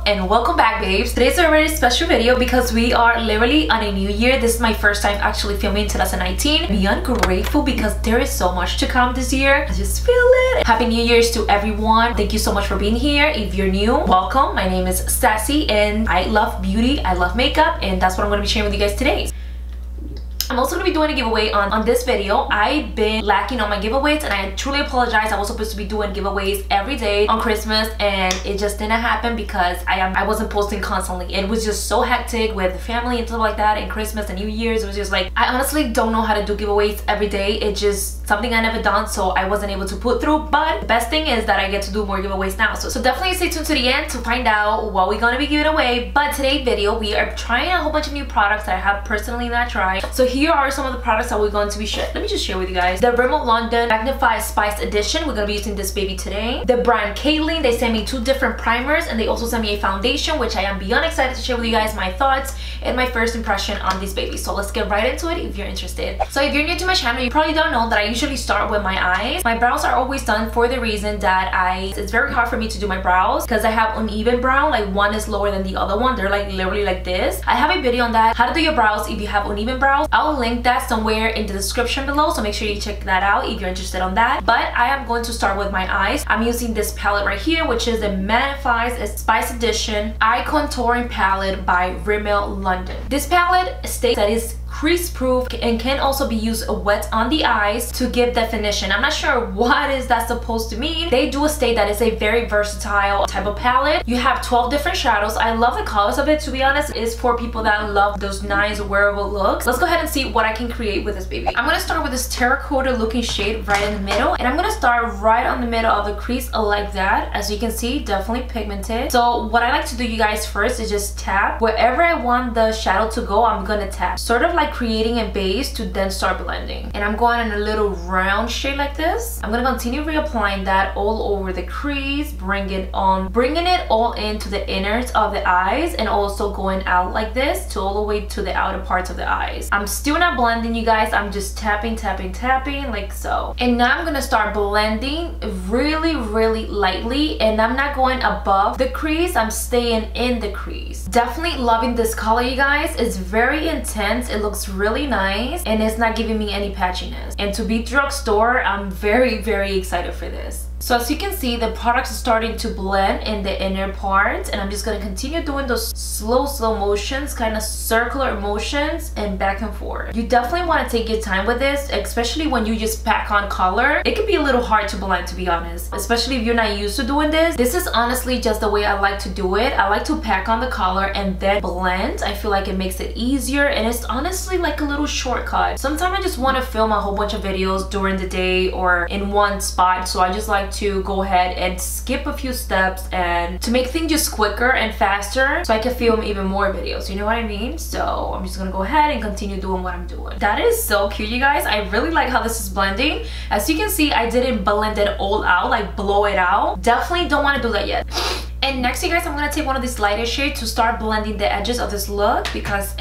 and welcome back, babes. Today's a very special video because we are literally on a new year. This is my first time actually filming 2019. Beyond grateful because there is so much to come this year. I just feel it. Happy New Year's to everyone. Thank you so much for being here. If you're new, welcome. My name is Sassy and I love beauty, I love makeup, and that's what I'm going to be sharing with you guys today. I'm also going to be doing a giveaway on this video. I've been lacking on my giveaways and I truly apologize. I was supposed to be doing giveaways every day on Christmas and it just didn't happen because I wasn't posting constantly. It was just so hectic with family and stuff like that, and Christmas and New Year's. It was just like, I honestly don't know how to do giveaways every day. It's just something I never done, so I wasn't able to put through. But the best thing is that I get to do more giveaways now. So definitely stay tuned to the end to find out what we're going to be giving away. But today's video, we are trying a whole bunch of new products that I have personally not tried. So here are some of the products that we're going to be sharing. Let me just share with you guys. The Rimmel Magnif'eyes SPICE edition. We're going to be using this baby today. The brand CAYLIN. They sent me 2 different primers and they also sent me a foundation, which I am beyond excited to share with you guys my thoughts and my first impression on this baby. So let's get right into it if you're interested. So if you're new to my channel, you probably don't know that I usually start with my eyes. My brows are always done for the reason that it's very hard for me to do my brows because I have uneven brow. Like one is lower than the other one. They're like literally like this. I have a video on that, how to do your brows if you have uneven brows. I'll link that somewhere in the description below, so make sure you check that out if you're interested on that. But I am going to start with my eyes. I'm using this palette right here, which is the Magnif'eyes SPICE edition eye contouring palette by Rimmel London. This palette states that it's crease proof and can also be used wet on the eyes to give definition. I'm not sure what is that supposed to mean. They do state that it's a very versatile type of palette. You have 12 different shadows. I love the colors of it, to be honest. It's for people that love those nice wearable looks. Let's go ahead and see what I can create with this baby. I'm going to start with this terracotta looking shade right in the middle, and I'm going to start right on the middle of the crease like that. As you can see, definitely pigmented. So what I like to do, you guys, first is just tap wherever I want the shadow to go. I'm going to tap, sort of like creating a base to then start blending. And I'm going in a little round shade like this. I'm going to continue reapplying that all over the crease, bringing it all into the innards of the eyes, and also going out like this to all the way to the outer parts of the eyes. I'm still not blending, you guys. I'm just tapping like so. And now I'm going to start blending really lightly, and I'm not going above the crease. I'm staying in the crease. Definitely loving this color, you guys. It's very intense. It looks really nice and it's not giving me any patchiness. And to be drugstore, I'm very excited for this. So as you can see, the products are starting to blend in the inner parts, and I'm just going to continue doing those slow motions, kind of circular motions, and back and forth. You definitely want to take your time with this, especially when you just pack on color. It can be a little hard to blend, to be honest, especially if you're not used to doing this. This is honestly just the way I like to do it. I like to pack on the color and then blend. I feel like it makes it easier, and it's honestly like a little shortcut. Sometimes I just want to film a whole bunch of videos during the day or in one spot, so I just like to go ahead and skip a few steps and to make things just quicker and faster so I can film even more videos, you know what I mean? So I'm just gonna go ahead and continue doing what I'm doing. That is so cute, you guys. I really like how this is blending. As you can see, I didn't blend it all out, like blow it out. Definitely don't want to do that yet. And next, you guys, I'm going to take one of these lighter shades to start blending the edges of this look because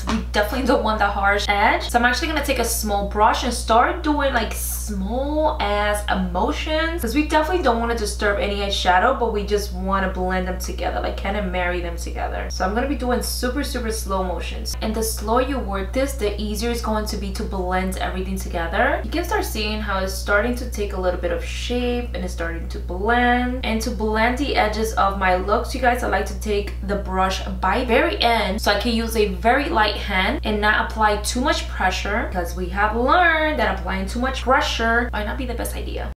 we definitely don't want that harsh edge. So I'm actually going to take a small brush and start doing like small ass motions because we definitely don't want to disturb any eyeshadow, but we just want to blend them together, like kind of marry them together. So I'm going to be doing super slow motions. And the slower you work this, the easier it's going to be to blend everything together. You can start seeing how it's starting to take a little bit of shape and it's starting to blend. And to blend the edges of my looks, you guys, I like to take the brush by very end so I can use a very light hand and not apply too much pressure, because we have learned that applying too much pressure might not be the best idea.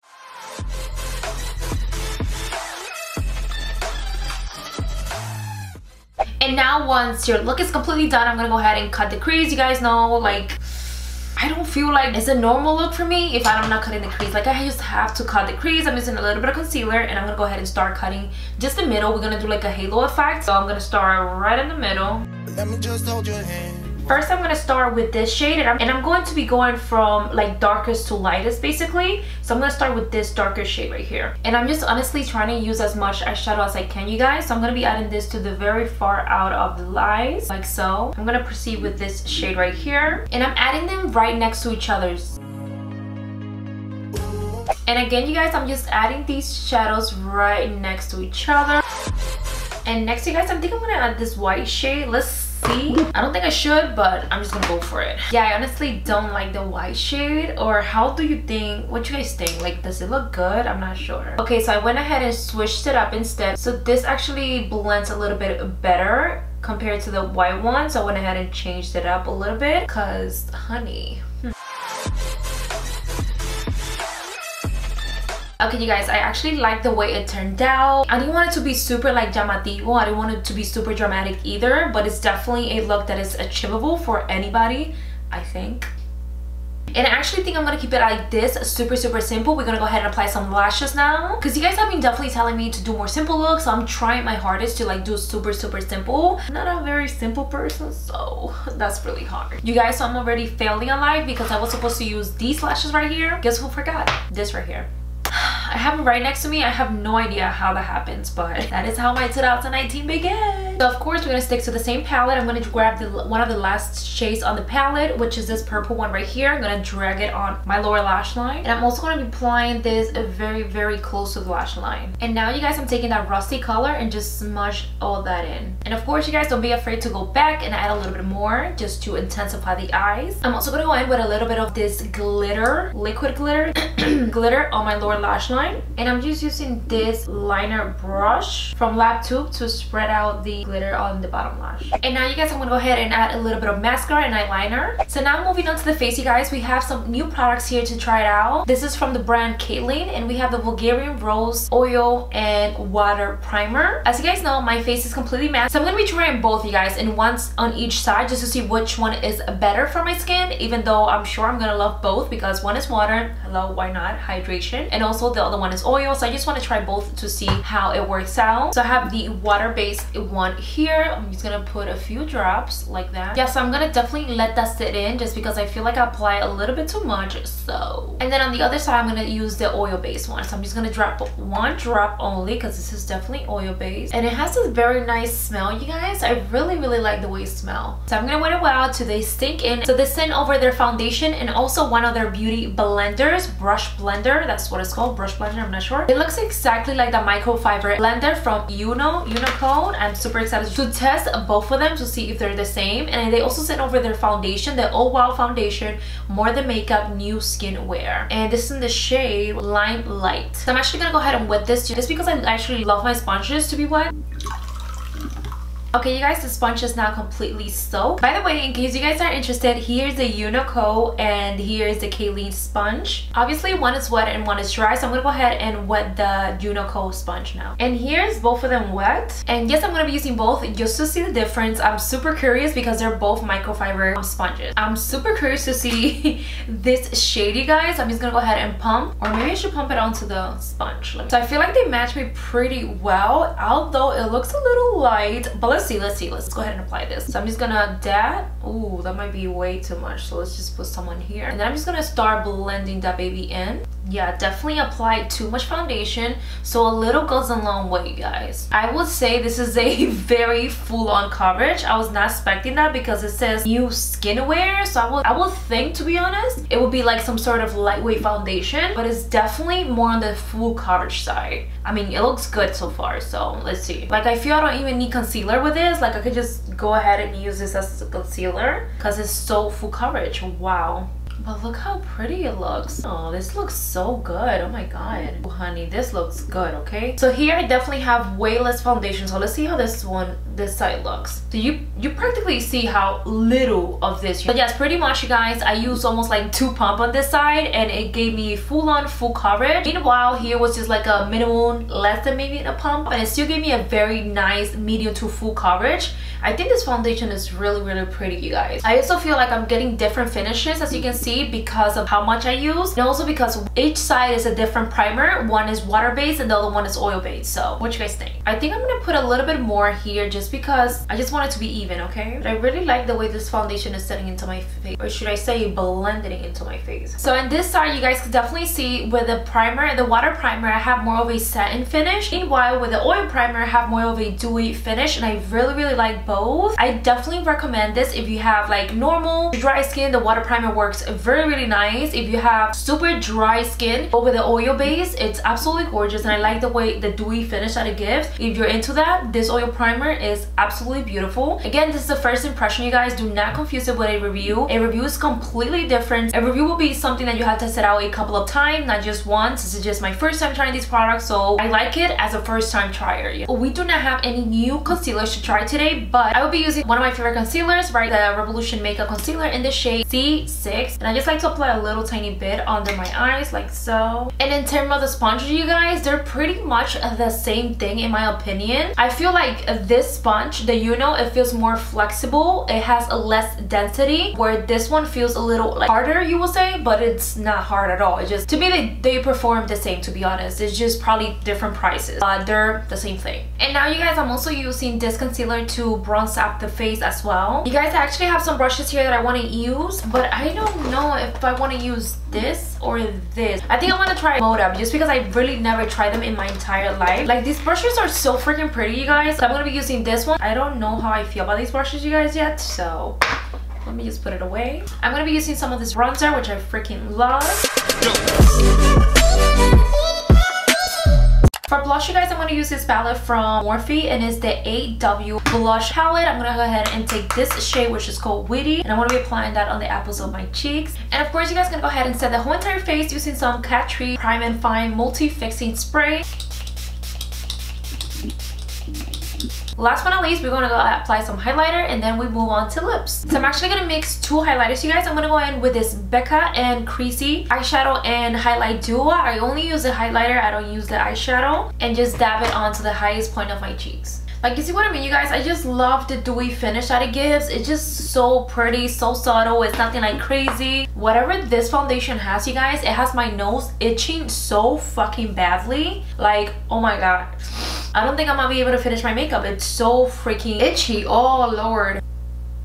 And now once your look is completely done, I'm gonna go ahead and cut the crease. You guys know, like, I don't feel like it's a normal look for me if I'm not cutting the crease. Like, I just have to cut the crease. I'm using a little bit of concealer and I'm gonna go ahead and start cutting just the middle. We're gonna do like a halo effect. So I'm gonna start right in the middle. Let me just hold your hand. First, I'm going to start with this shade, and I'm going to be going from like darkest to lightest basically. So I'm going to start with this darker shade right here. And I'm just honestly trying to use as much eyeshadow as I can, you guys. So I'm going to be adding this to the very far out of the eyes, like so. I'm going to proceed with this shade right here. And I'm adding them right next to each other. And again, you guys, I'm just adding these shadows right next to each other. And next, you guys, I think I'm gonna add this white shade. Let's see. I don't think I should, but I'm just gonna go for it. Yeah, I honestly don't like the white shade. Or how do you think, what you guys think? Like, does it look good? I'm not sure. Okay, so I went ahead and switched it up instead. So this actually blends a little bit better compared to the white one. So I went ahead and changed it up a little bit because, honey. Okay, you guys, I actually like the way it turned out. I didn't want it to be super like llamativo. I didn't want it to be super dramatic either, but it's definitely a look that is achievable for anybody, I think. And I actually think I'm gonna keep it like this, super simple. We're gonna go ahead and apply some lashes now, because you guys have been definitely telling me to do more simple looks, so I'm trying my hardest to like do super simple. I'm not a very simple person, so that's really hard, you guys. So I'm already failing in life because I was supposed to use these lashes right here. Guess who forgot? This right here. I have them right next to me. I have no idea how that happens, but that is how my 2019 began. So of course we're gonna stick to the same palette. I'm gonna grab one of the last shades on the palette, which is this purple one right here. I'm gonna drag it on my lower lash line, and I'm also gonna be applying this very close to the lash line. And now, you guys, I'm taking that rusty color and just smudge all that in. And of course, you guys, don't be afraid to go back and add a little bit more just to intensify the eyes. I'm also gonna go in with a little bit of this glitter, liquid glitter glitter on my lower lash line, and I'm just using this liner brush from Lab Tube to spread out the glitter on the bottom lash. And now, you guys, I'm gonna go ahead and add a little bit of mascara and eyeliner. So now, moving on to the face, you guys, we have some new products here to try it out. This is from the brand CAYLIN, and we have the Bulgarian Rose Oil and Water Primer. As you guys know, my face is completely matte, so I'm gonna be trying both, you guys, and once on each side just to see which one is better for my skin, even though I'm sure I'm gonna love both because one is water, hello, why not, hydration, and also the other one is oil. So I just want to try both to see how it works out. So I have the water-based one here. I'm just gonna put a few drops like that. Yeah, so I'm gonna definitely let that sit in just because I feel like I apply a little bit too much. So, and then on the other side, I'm gonna use the oil-based one. So I'm just gonna drop one drop only because this is definitely oil-based, and it has this very nice smell, you guys. I really like the way it smells. So I'm gonna wait a while till they sink in. So they send over their foundation and also one of their beauty blenders, brush blender, that's what it's called, brush blender, I'm not sure. It looks exactly like the microfiber blender from Unicode. I'm super excited to test both of them to see if they're the same. And they also sent over their foundation, the Oh Wow foundation, More Than Makeup New Skin Wear, and this is in the shade Limelight. So I'm actually gonna go ahead and wet this just because I actually love my sponges to be wet. Okay, you guys, the sponge is now completely soaked. By the way, in case you guys are interested, here's the Unicode and here's the CAYLIN sponge. Obviously, one is wet and one is dry, so I'm gonna go ahead and wet the Unicode sponge now. And here's both of them wet. And yes, I'm gonna be using both just to see the difference. I'm super curious because they're both microfiber sponges. I'm super curious to see this shade, you guys. I'm just gonna go ahead and pump, or maybe I should pump it onto the sponge. So I feel like they match me pretty well, although it looks a little light, but let's see, let's go ahead and apply this. So I'm just gonna dab. Ooh, that might be way too much, so let's just put some on here, and then I'm just gonna start blending that baby in. Yeah, definitely applied too much foundation, so a little goes a long way, you guys. I would say this is a very full-on coverage. I was not expecting that because it says new skin wear, so I would think, to be honest, it would be like some sort of lightweight foundation, but it's definitely more on the full coverage side. I mean, it looks good so far, so let's see. Like, I feel I don't even need concealer with this. Like, I could just go ahead and use this as a concealer because it's so full coverage. Wow. But look how pretty it looks. Oh, this looks so good. Oh my god. Oh, honey, this looks good, okay? So here I definitely have way less foundation. So let's see how this side looks. So you practically see how little of this. But yes, pretty much, you guys, I used almost like 2 pump on this side and it gave me full-on full coverage. Meanwhile, here was just like a minimum, less than maybe a pump, and it still gave me a very nice medium to full coverage. I think this foundation is really pretty, you guys. I also feel like I'm getting different finishes, as you can see, because of how much I use, and also because each side is a different primer. One is water-based and the other one is oil-based. So what you guys think? I think I'm gonna put a little bit more here just because I just want it to be even, okay? But I really like the way this foundation is setting into my face, or should I say blending into my face. So in this side, you guys can definitely see with the primer, the water primer, I have more of a satin finish. Meanwhile, with the oil primer, I have more of a dewy finish, and I really like both. I definitely recommend this if you have like normal dry skin. The water primer works really nice if you have super dry skin, but with the oil base, it's absolutely gorgeous. And I like the way the dewy finish that it gives. If you're into that, this oil primer is absolutely beautiful. Again, this is the first impression, you guys. Do not confuse it with a review. A review is completely different. A review will be something that you have to set out a couple of times, not just once. This is just my first time trying these products, so I like it as a first time trier. We do not have any new concealers to try today, but I will be using one of my favorite concealers, right? The Revolution Makeup Concealer in the shade C6. And I just like to apply a little tiny bit under my eyes, like so. And in terms of the sponges, you guys, they're pretty much the same thing in my opinion. I feel like this sponge, the it feels more flexible. It has a less density, where this one feels a little like harder, you will say, but it's not hard at all. It just, to me, they perform the same, to be honest. It's just probably different prices. They're the same thing. And now, you guys, I'm also using this concealer to bronze up the face as well. You guys, I actually have some brushes here that I want to use, but I don't know if I want to use this or this. I think I want to try Mode Up, just because I really never tried them in my entire life. Like, these brushes are so freaking pretty, you guys. So I'm going to be using this one. I don't know how I feel about these brushes, you guys, yet, so let me just put it away. I'm going to be using some of this bronzer, which I freaking love. For blush, you guys, I'm going to use this palette from Morphe, and it's the 8W blush palette. I'm going to go ahead and take this shade, which is called Witty, and I'm going to be applying that on the apples of my cheeks. And of course, you guys can go ahead and set the whole entire face using some Catrice Prime and Fine Multi-Fixing Spray. Last but not least, we're going to go apply some highlighter, and then we move on to lips. So I'm actually going to mix two highlighters, you guys. I'm going to go in with this Becca and Creasy eyeshadow and highlight duo. I only use the highlighter, I don't use the eyeshadow, and just dab it onto the highest point of my cheeks. Like, you see what I mean, you guys? I just love the dewy finish that it gives. It's just so pretty, so subtle. It's nothing like crazy. Whatever this foundation has, you guys, it has my nose itching so fucking badly. Like, oh my god. I don't think I'm gonna be able to finish my makeup. It's so freaking itchy. Oh lord.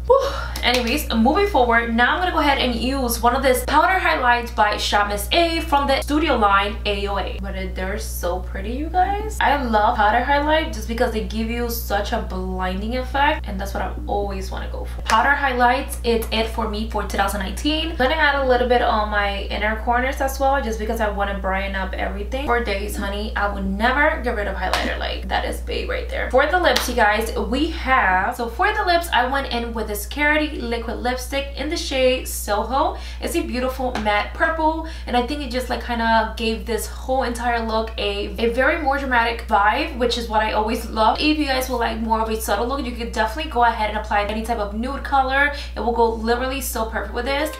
Whew. Anyways, moving forward, now I'm gonna go ahead and use one of this powder highlights by Shop Miss A from the studio line AOA. But they're so pretty, you guys. I love powder highlight just because they give you such a blinding effect, and that's what I always want to go for. Powder highlights, it's it for me for 2019. I'm gonna add a little bit on my inner corners as well, just because I want to brighten up everything. For days, honey, I would never get rid of highlighter. Like, that is babe right there. For the lips, you guys, we have, so for the lips, I went in with this Carity liquid lipstick in the shade Soho. It's a beautiful matte purple, and I think it just like kind of gave this whole entire look a very more dramatic vibe, which is what I always love. If you guys would like more of a subtle look, you could definitely go ahead and apply any type of nude color. It will go literally so perfect with this.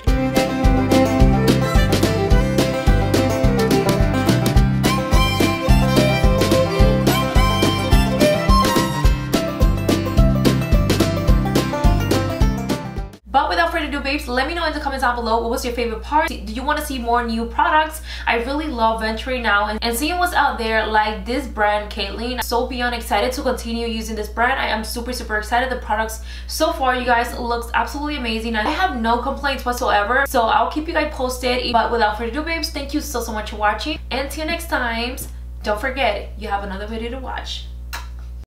But without further ado, babes, let me know in the comments down below what was your favorite part. Do you want to see more new products? I really love venturing now and seeing what's out there, like this brand CAYLIN. So beyond excited to continue using this brand. I am super excited. The products so far, you guys, looks absolutely amazing. I have no complaints whatsoever, so I'll keep you guys posted. But without further ado, babes, thank you so much for watching, and till next time, don't forget, you have another video to watch.